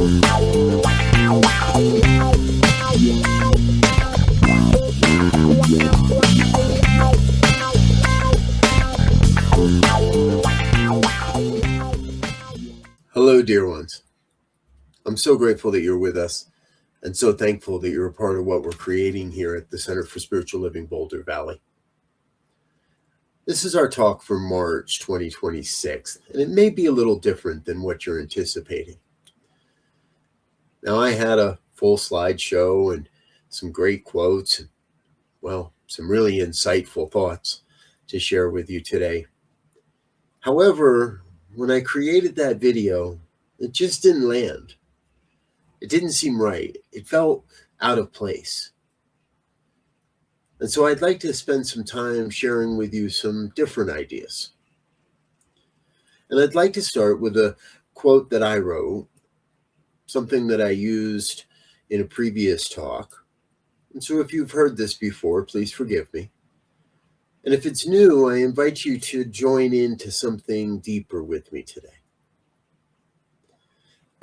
Hello, dear ones. I'm so grateful that you're with us and so thankful that you're a part of what we're creating here at the Center for Spiritual Living Boulder Valley. This is our talk for March 2026, and it may be a little different than what you're anticipating. Now, I had a full slideshow and some great quotes and, well, some really insightful thoughts to share with you today. However, when I created that video, it just didn't land. It didn't seem right. It felt out of place. And so I'd like to spend some time sharing with you some different ideas. And I'd like to start with a quote that I wrote, something that I used in a previous talk. And so if you've heard this before, please forgive me. And if it's new, I invite you to join into something deeper with me today.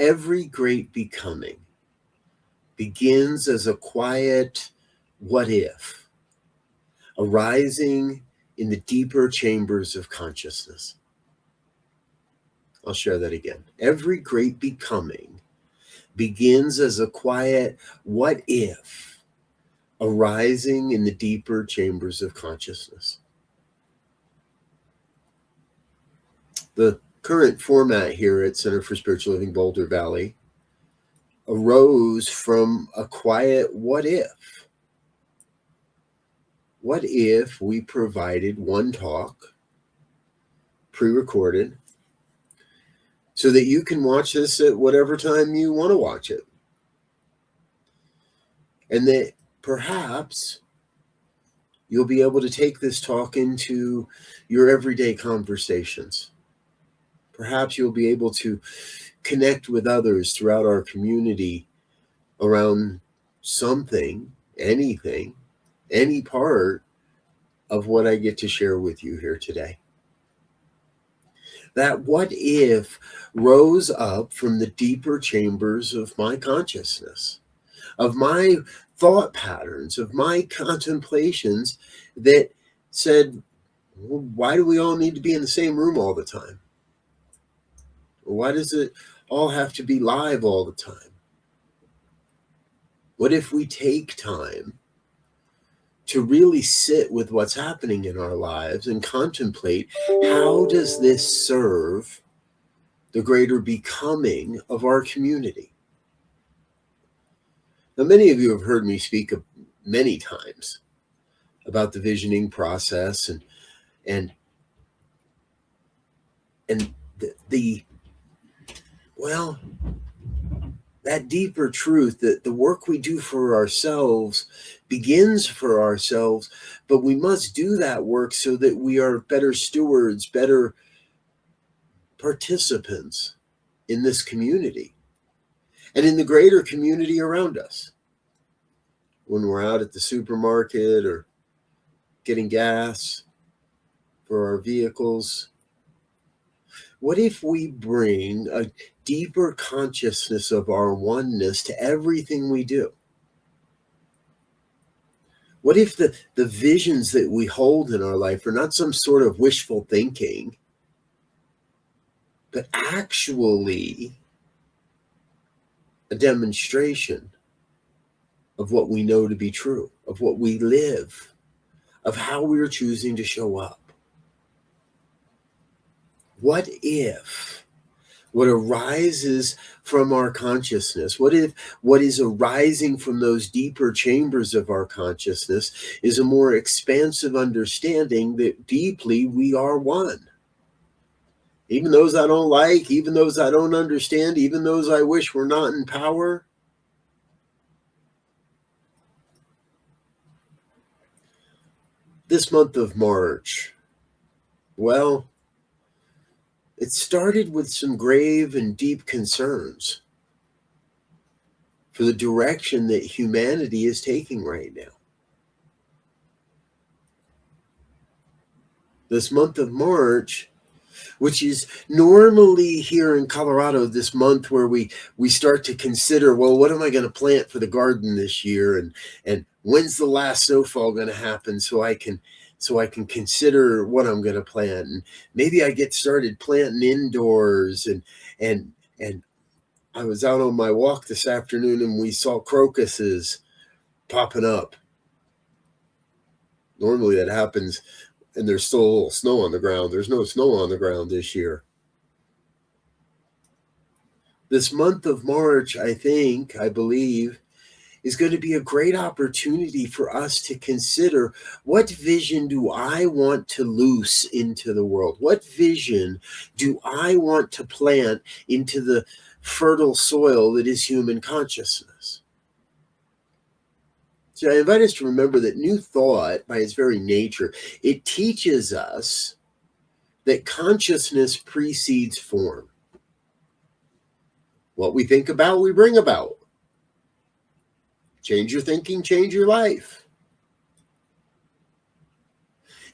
Every great becoming begins as a quiet what if, arising in the deeper chambers of consciousness. I'll share that again. Every great becoming begins as a quiet what if, arising in the deeper chambers of consciousness. The current format here at Center for Spiritual Living Boulder Valley arose from a quiet what if. What if we provided one talk, pre-recorded, so that you can watch this at whatever time you want to watch it? And that perhaps you'll be able to take this talk into your everyday conversations. Perhaps you'll be able to connect with others throughout our community around something, anything, any part of what I get to share with you here today. That what if rose up from the deeper chambers of my consciousness, of my thought patterns, of my contemplations that said, well, why do we all need to be in the same room all the time? Why does it all have to be live all the time? What if we take time to really sit with what's happening in our lives and contemplate, how does this serve the greater becoming of our community? Now, many of you have heard me speak many times about the visioning process and that deeper truth that the work we do for ourselves begins for ourselves, but we must do that work so that we are better stewards, better participants in this community and in the greater community around us. When we're out at the supermarket or getting gas for our vehicles, what if we bring a deeper consciousness of our oneness to everything we do? What if the visions that we hold in our life are not some sort of wishful thinking, but actually a demonstration of what we know to be true, of what we live, of how we're choosing to show up? What if what arises from our consciousness, what if what is arising from those deeper chambers of our consciousness is a more expansive understanding that deeply we are one? Even those I don't like, even those I don't understand, even those I wish were not in power. This month of March, well, it started with some grave and deep concerns for the direction that humanity is taking right now. This month of March which is normally here in Colorado this month where we start to consider, well, what am I going to plant for the garden this year, and when's the last snowfall going to happen so I can consider what I'm going to plant, and maybe I get started planting indoors, and I was out on my walk this afternoon and we saw crocuses popping up. Normally that happens and there's still a little snow on the ground. There's no snow on the ground this year. This month of March, I believe, is going to be a great opportunity for us to consider, what vision do I want to loose into the world? What vision do I want to plant into the fertile soil that is human consciousness? So I invite us to remember that new thought, by its very nature, it teaches us that consciousness precedes form. What we think about, we bring about. Change your thinking, change your life.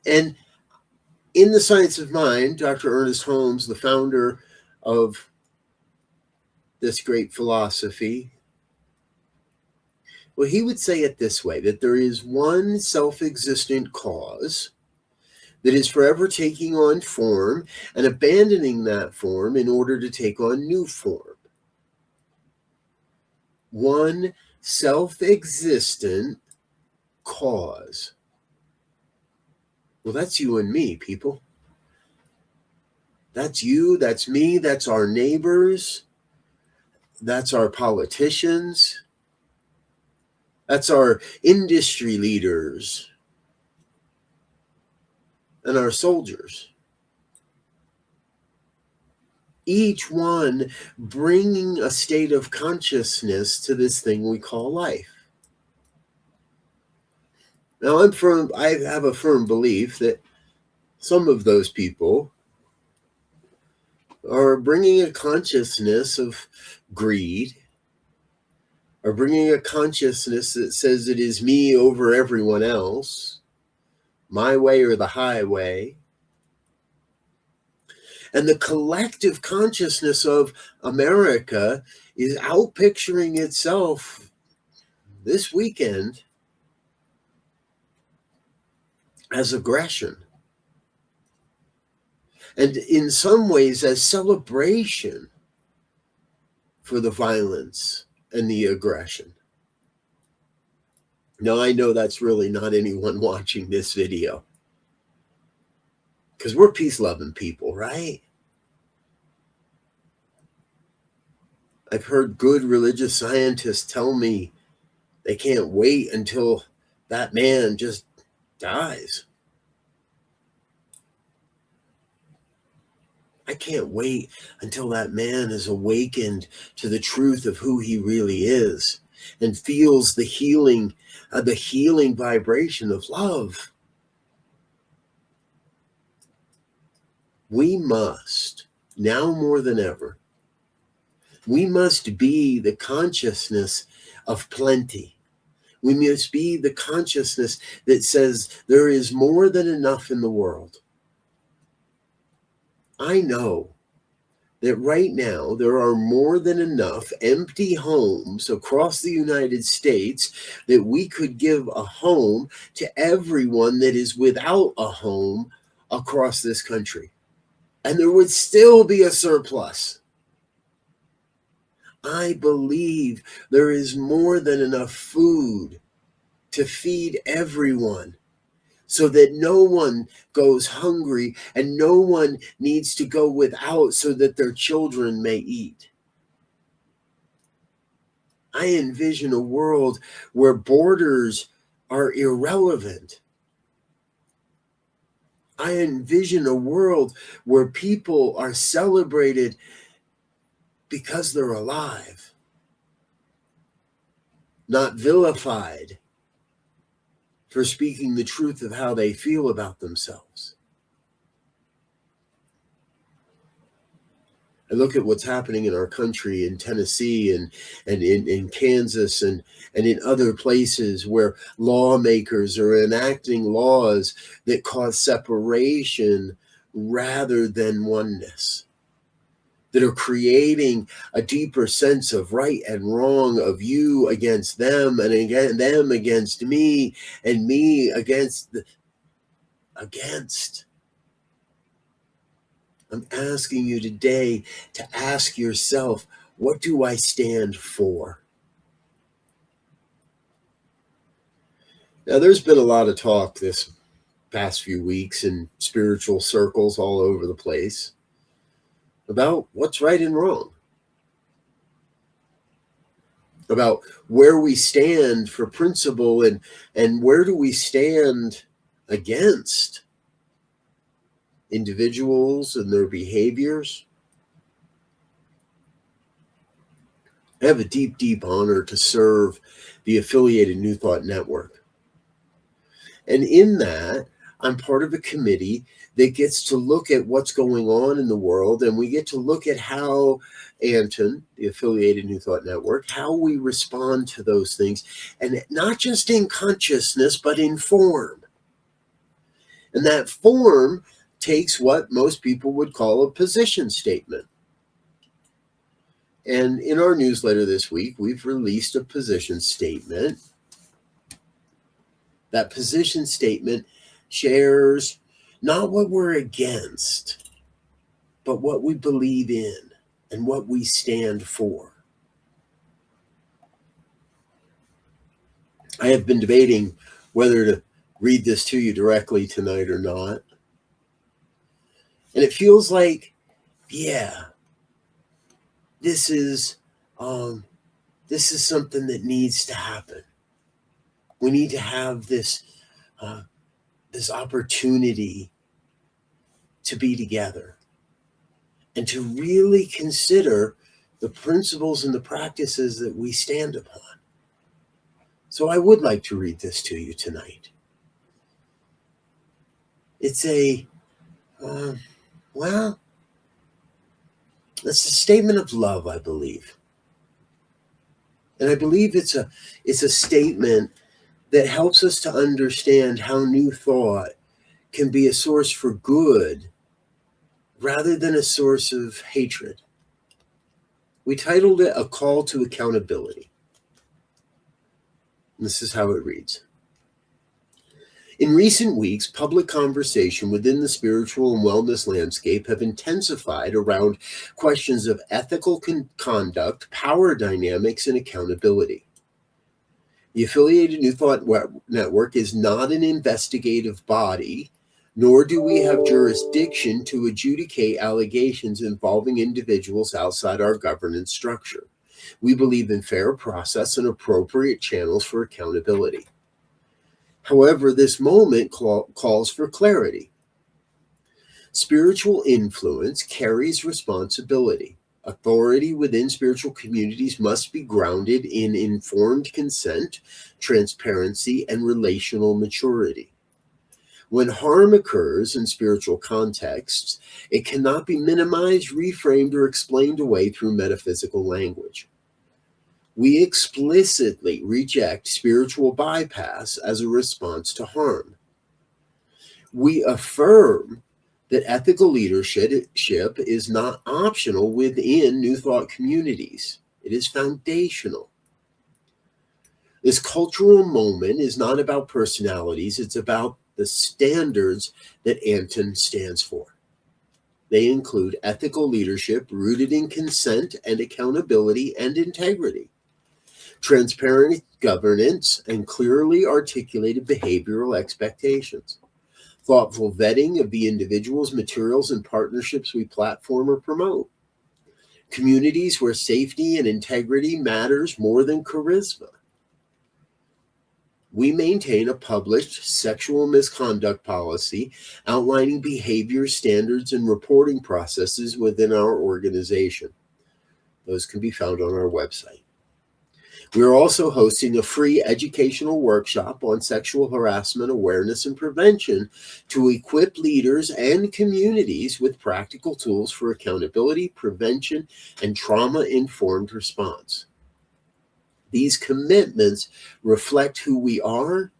And in The Science of Mind, Dr. Ernest Holmes, the founder of this great philosophy, well, he would say it this way, that there is one self-existent cause that is forever taking on form and abandoning that form in order to take on new form. One self-existent cause. Well, that's you and me, people. That's you, that's me, that's our neighbors, that's our politicians, that's our industry leaders, and our soldiers. Each one bringing a state of consciousness to this thing we call life. Now, I have a firm belief that some of those people are bringing a consciousness of greed, are bringing a consciousness that says it is me over everyone else, my way or the highway. And the collective consciousness of America is outpicturing itself this weekend as aggression. And in some ways as celebration for the violence and the aggression. Now, I know that's really not anyone watching this video, because we're peace-loving people, right? I've heard good religious scientists tell me they can't wait until that man just dies. I can't wait until that man is awakened to the truth of who he really is and feels the healing vibration of love. We must, now more than ever, we must be the consciousness of plenty. We must be the consciousness that says there is more than enough in the world. I know that right now there are more than enough empty homes across the United States that we could give a home to everyone that is without a home across this country. And there would still be a surplus. I believe there is more than enough food to feed everyone, so that no one goes hungry and no one needs to go without so that their children may eat. I envision a world where borders are irrelevant. I envision a world where people are celebrated because they're alive, not vilified for speaking the truth of how they feel about themselves. I look at what's happening in our country, in Tennessee and in Kansas and in other places where lawmakers are enacting laws that cause separation rather than oneness, that are creating a deeper sense of right and wrong, of you against them, and again them against me, and me against against. I'm asking you today to ask yourself, what do I stand for? Now, there's been a lot of talk this past few weeks in spiritual circles all over the place about what's right and wrong, about where we stand for principle, and where do we stand against individuals and their behaviors. I have a deep, deep honor to serve the affiliated New Thought Network. And in that, I'm part of a committee that gets to look at what's going on in the world, and we get to look at how Anton, the affiliated New Thought Network, how we respond to those things, and not just in consciousness, but in form. And that form takes what most people would call a position statement. And in our newsletter this week, we've released a position statement. That position statement shares not what we're against, but what we believe in and what we stand for. I have been debating whether to read this to you directly tonight or not. And it feels like, yeah, this is something that needs to happen. We need to have this opportunity to be together and to really consider the principles and the practices that we stand upon. So I would like to read this to you tonight. It's it's a statement of love, I believe. And I believe it's a statement that helps us to understand how New Thought can be a source for good rather than a source of hatred. We titled it A Call to Accountability. And this is how it reads. In recent weeks, public conversation within the spiritual and wellness landscape have intensified around questions of ethical conduct, power dynamics, and accountability. The affiliated New Thought Network is not an investigative body, nor do we have jurisdiction to adjudicate allegations involving individuals outside our governance structure. We believe in fair process and appropriate channels for accountability. However, this moment calls for clarity. Spiritual influence carries responsibility. Authority within spiritual communities must be grounded in informed consent, transparency, and relational maturity. When harm occurs in spiritual contexts, it cannot be minimized, reframed, or explained away through metaphysical language. We explicitly reject spiritual bypass as a response to harm. We affirm that ethical leadership is not optional within New Thought communities. It is foundational. This cultural moment is not about personalities. It's about the standards that Anton stands for. They include ethical leadership rooted in consent and accountability and integrity, transparent governance, and clearly articulated behavioral expectations, thoughtful vetting of the individuals, materials, and partnerships we platform or promote, communities where safety and integrity matters more than charisma. We maintain a published sexual misconduct policy outlining behavior standards and reporting processes within our organization. Those can be found on our website. We are also hosting a free educational workshop on sexual harassment awareness and prevention to equip leaders and communities with practical tools for accountability, prevention, and trauma-informed response. These commitments reflect who we are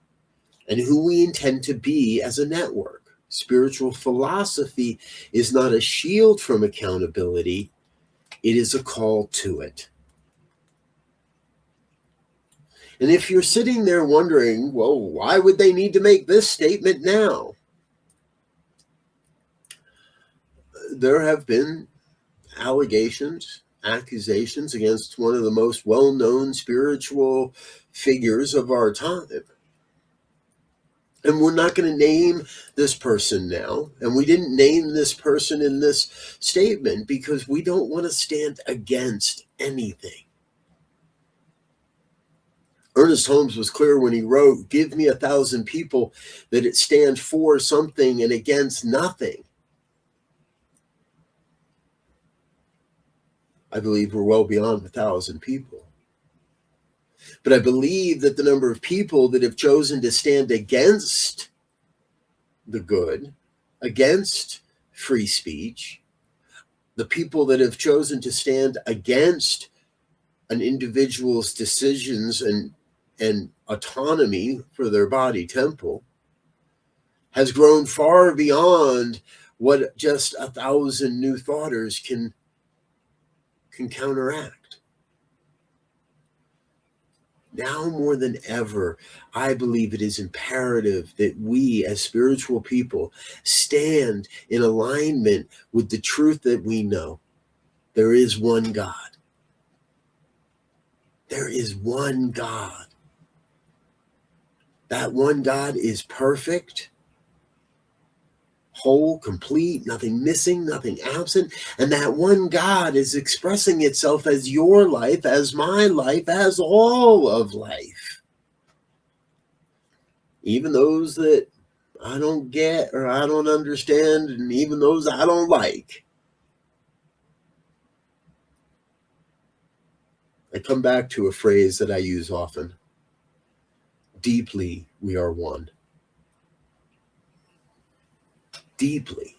and who we intend to be as a network. Spiritual philosophy is not a shield from accountability, it is a call to it. And if you're sitting there wondering, well, why would they need to make this statement now? There have been accusations against one of the most well-known spiritual figures of our time. And we're not going to name this person now. And we didn't name this person in this statement because we don't want to stand against anything. Ernest Holmes was clear when he wrote, "Give me 1,000 people that it stands for something and against nothing." I believe we're well beyond 1,000 people. But I believe that the number of people that have chosen to stand against the good, against free speech, the people that have chosen to stand against an individual's decisions and autonomy for their body temple, has grown far beyond what just 1,000 new thoughters can counteract. Now more than ever, I believe it is imperative that we as spiritual people stand in alignment with the truth that we know. There is one God. There is one God. That one God is perfect, whole, complete, nothing missing, nothing absent. And that one God is expressing itself as your life, as my life, as all of life. Even those that I don't get or I don't understand, and even those I don't like. I come back to a phrase that I use often. Deeply, we are one. Deeply,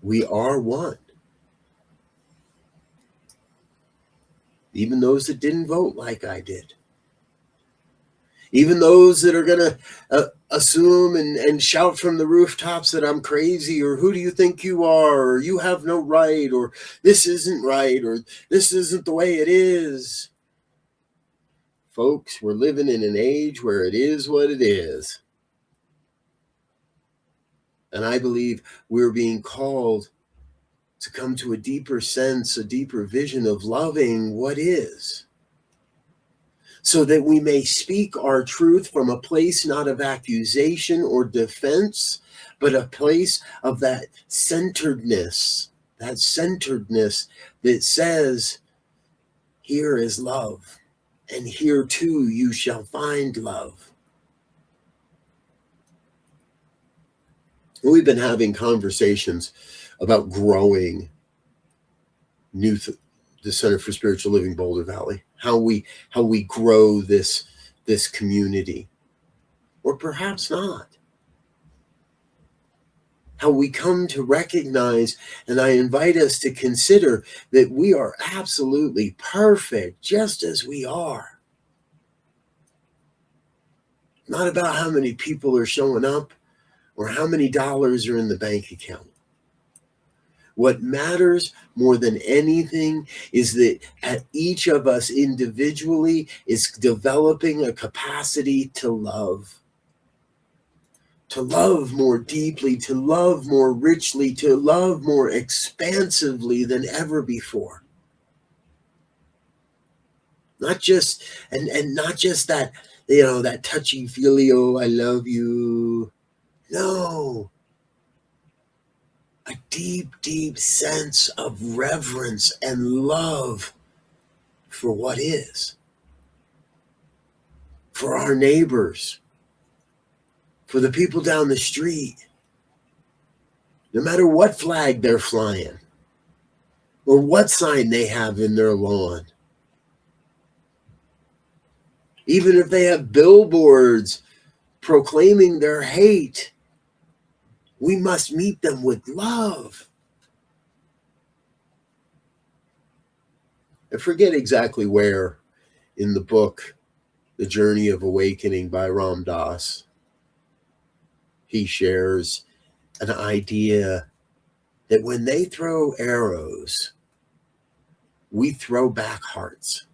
we are one. Even those that didn't vote like I did. Even those that are going to assume and shout from the rooftops that I'm crazy, or who do you think you are, or you have no right, or this isn't right, or this isn't the way it is. Folks, we're living in an age where it is what it is. And I believe we're being called to come to a deeper sense, a deeper vision of loving what is, so that we may speak our truth from a place not of accusation or defense, but a place of that centeredness that says, here is love, and here too you shall find love. We've been having conversations about growing the Center for Spiritual Living Boulder Valley, how we grow this community, or perhaps not. How we come to recognize, and I invite us to consider that we are absolutely perfect just as we are. Not about how many people are showing up or how many dollars are in the bank account. What matters more than anything is that each of us individually is developing a capacity to love more deeply, to love more richly, to love more expansively than ever before. Not just, and not just that, that touchy-feely, oh, I love you. No. A deep, deep sense of reverence and love for what is. For our neighbors. For the people down the street. No matter what flag they're flying. Or what sign they have in their lawn. Even if they have billboards proclaiming their hate, we must meet them with love. I forget exactly where in the book, The Journey of Awakening by Ram Dass, he shares an idea that when they throw arrows, we throw back hearts.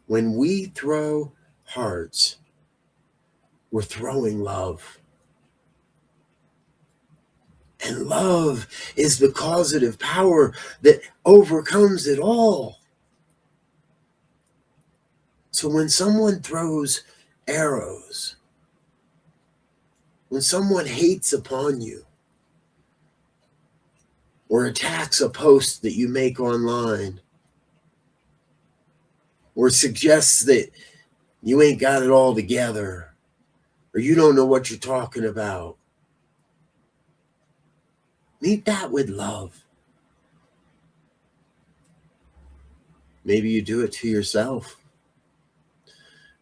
When we throw hearts, we're throwing love. And love is the causative power that overcomes it all. So when someone throws arrows, when someone hates upon you, or attacks a post that you make online, or suggests that you ain't got it all together, or you don't know what you're talking about, meet that with love. Maybe you do it to yourself.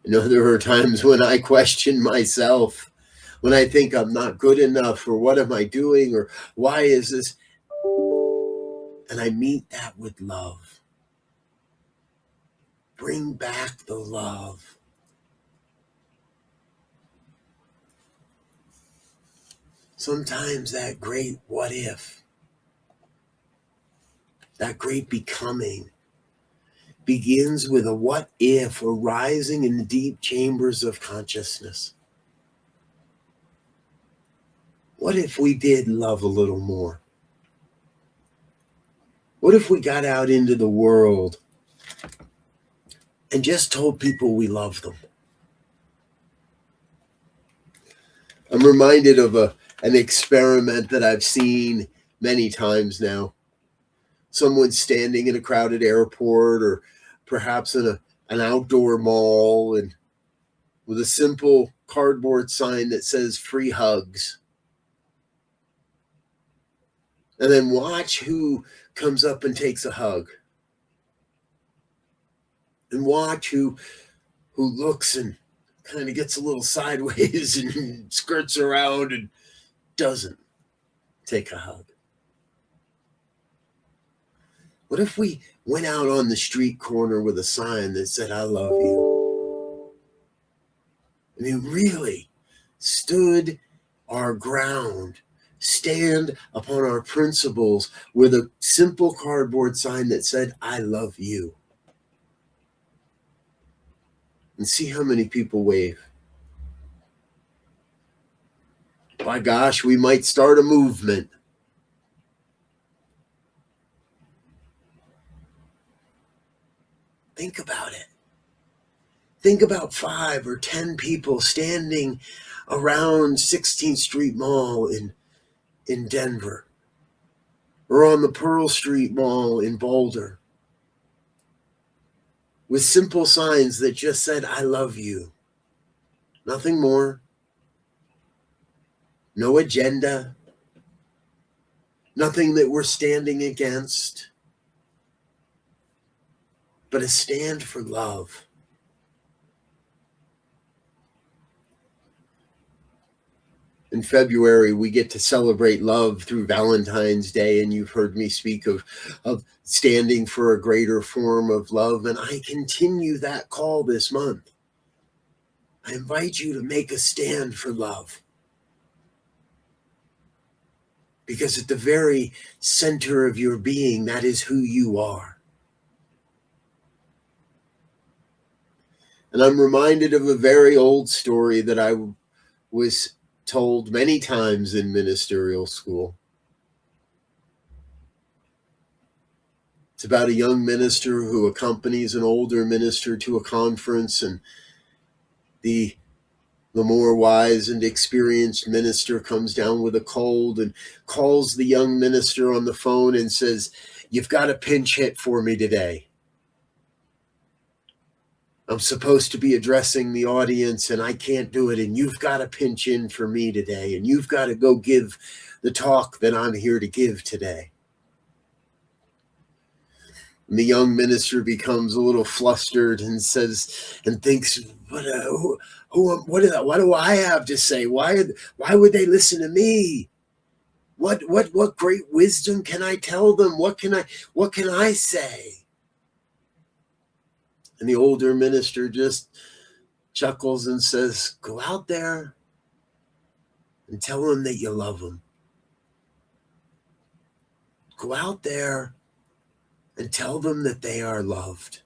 I know there are times when I question myself, when I think I'm not good enough, or what am I doing, or why is this? And I meet that with love. Bring back the love. Sometimes that great what if, that great becoming, begins with a what if arising in the deep chambers of consciousness. What if we did love a little more? What if we got out into the world and just told people we love them? I'm reminded of an experiment that I've seen many times now. Someone standing in a crowded airport, or perhaps in an outdoor mall, and with a simple cardboard sign that says free hugs. And then watch who comes up and takes a hug. And watch who looks and kind of gets a little sideways and skirts around and doesn't take a hug. What if we went out on the street corner with a sign that said, I love you? I mean, really stood our ground, stand upon our principles with a simple cardboard sign that said, I love you. And see how many people wave. By gosh, we might start a movement. Think about it. Think about 5 or 10 people standing around 16th Street Mall in Denver, or on the Pearl Street Mall in Boulder, with simple signs that just said, I love you. Nothing more. No agenda. Nothing that we're standing against, but a stand for love. In February, we get to celebrate love through Valentine's Day, and you've heard me speak of standing for a greater form of love, and I continue that call this month. I invite you to make a stand for love, because at the very center of your being, that is who you are. And I'm reminded of a very old story that I was told many times in ministerial school. It's about a young minister who accompanies an older minister to a conference, and the more wise and experienced minister comes down with a cold and calls the young minister on the phone and says, you've got a pinch hit for me today. I'm supposed to be addressing the audience and I can't do it. And you've got to pinch in for me today. And you've got to go give the talk that I'm here to give today. And the young minister becomes a little flustered and says, and thinks, what do I have to say? Why would they listen to me? What great wisdom can I tell them? What can I say? And the older minister just chuckles and says, go out there and tell them that you love them. Go out there and tell them that they are loved.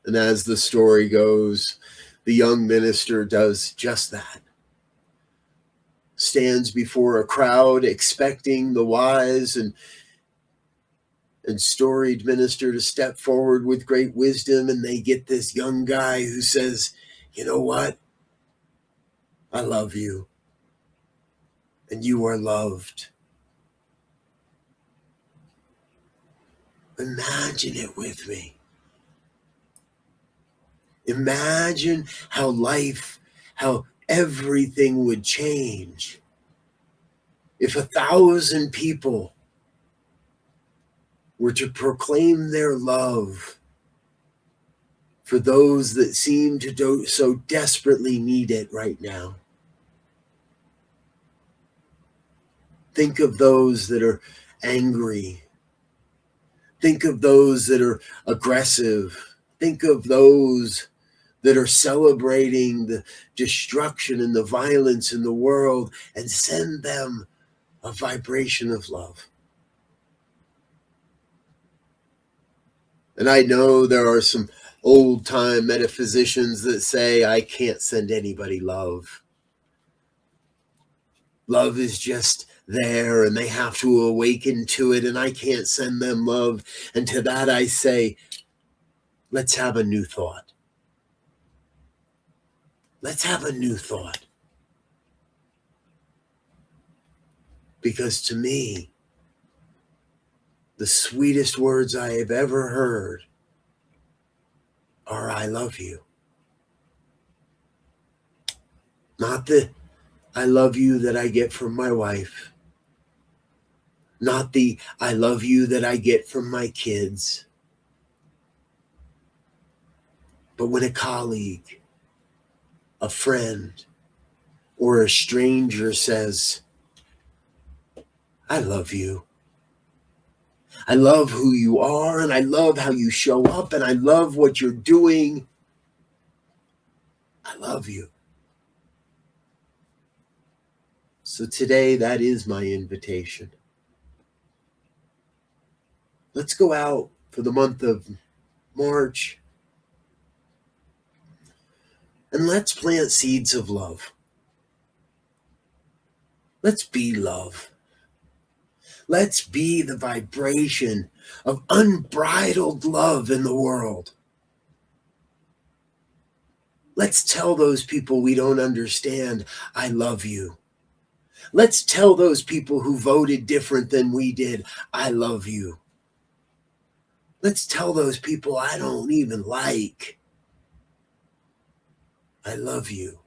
And as the story goes, the young minister does just that. Stands before a crowd expecting the wise and storied minister to step forward with great wisdom, and they get this young guy who says, you know what? I love you, and you are loved. Imagine it with me. Imagine how everything would change if 1,000 people were to proclaim their love for those that seem to so desperately need it right now. Think of those that are angry. Think of those that are aggressive. Think of those that are celebrating the destruction and the violence in the world, and send them a vibration of love. And I know there are some old-time metaphysicians that say, I can't send anybody love. Love is just there, and they have to awaken to it, and I can't send them love. And to that I say, let's have a new thought. Let's have a new thought. Because to me, the sweetest words I have ever heard are, I love you. Not the I love you that I get from my wife. Not the I love you that I get from my kids. But when a colleague, a friend, or a stranger says, I love you. I love who you are, and I love how you show up, and I love what you're doing. I love you. So today, that is my invitation. Let's go out for the month of March, and let's plant seeds of love. Let's be love. Let's be the vibration of unbridled love in the world. Let's tell those people we don't understand, I love you. Let's tell those people who voted different than we did, I love you. Let's tell those people I don't even like, I love you.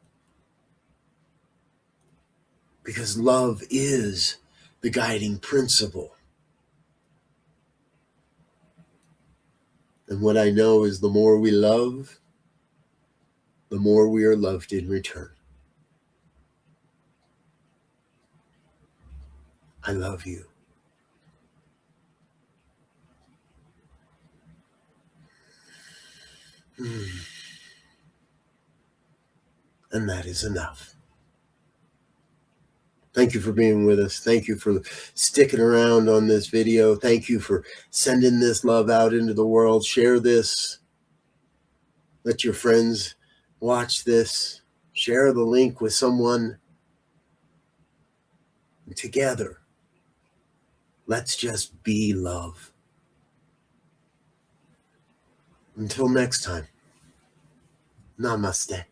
Because love is the guiding principle. And what I know is the more we love, the more we are loved in return. I love you. And that is enough. Thank you for being with us. Thank you for sticking around on this video. Thank you for sending this love out into the world. Share this. Let your friends watch this. Share the link with someone. And together, let's just be love. Until next time, namaste.